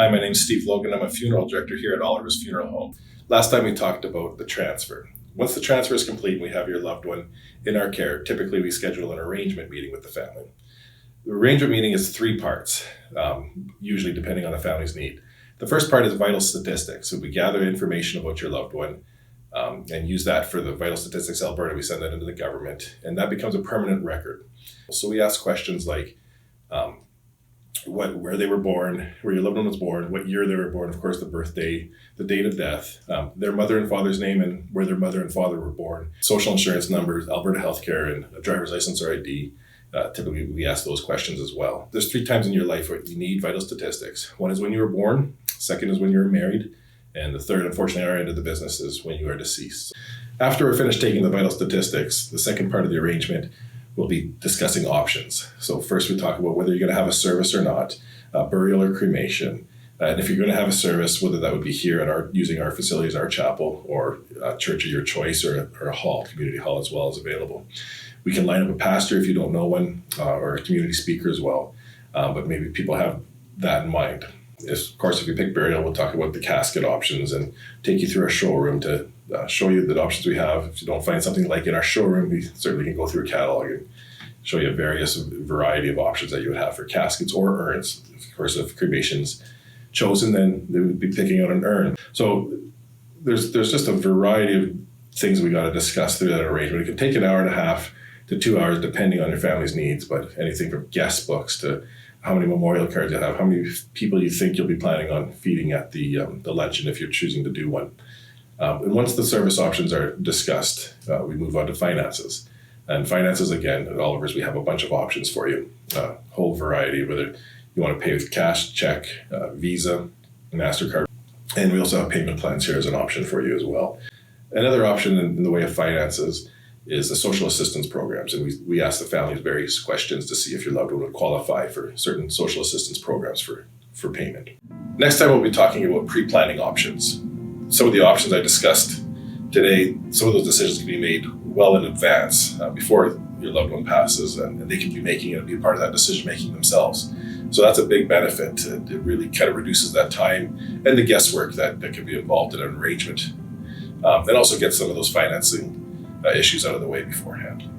Hi, my name's Steve Logan. I'm a funeral director here at Oliver's Funeral Home. Last time we talked about the transfer. Once the transfer is complete and we have your loved one in our care, typically we schedule an arrangement meeting with the family. The arrangement meeting is 3 parts, usually depending on the family's need. The first part is vital statistics. So we gather information about your loved one and use that for the Vital Statistics Alberta. We send that into the government and that becomes a permanent record. So we ask questions like, where they were born, where your loved one was born, what year they were born, of course, the birthday, the date of death, their mother and father's name and where their mother and father were born, social insurance numbers, Alberta healthcare, and a driver's license or ID. Typically, we ask those questions as well. There's 3 times in your life where you need vital statistics. One is when you were born, second is when you were married, and the third, unfortunately, our end of the business is when you are deceased. After we're finished taking the vital statistics, the second part of the arrangement we'll be discussing options. So first we talk about whether you're going to have a service or not, burial or cremation. And if you're going to have a service, whether that would be here at using our facilities, our chapel, or a church of your choice, or a hall, community hall as well is available. We can line up a pastor if you don't know one, or a community speaker as well. But maybe people have that in mind. Of course, if you pick burial, we'll talk about the casket options and take you through our showroom to show you the options we have. If you don't find something like in our showroom, we certainly can go through a catalog and show you a variety of options that you would have for caskets or urns. Of course, if cremation's chosen, then they would be picking out an urn. So there's just a variety of things we got to discuss through that arrangement. It can take an hour and a half to 2 hours, depending on your family's needs, but anything from guest books to how many memorial cards you have, how many people you think you'll be planning on feeding at the luncheon if you're choosing to do one. And once the service options are discussed, we move on to finances. And finances, again, at Oliver's, we have a bunch of options for you, a whole variety, whether you want to pay with cash, check, Visa, MasterCard. And we also have payment plans here as an option for you as well. Another option in the way of finances is the social assistance programs. And we ask the families various questions to see if your loved one would qualify for certain social assistance programs for payment. Next time we'll be talking about pre-planning options. Some of the options I discussed today, some of those decisions can be made well in advance before your loved one passes, and they can be making it and be part of that decision-making themselves. So that's a big benefit. It really kind of reduces that time and the guesswork that can be involved in an arrangement. And also gets some of those financing issues out of the way beforehand.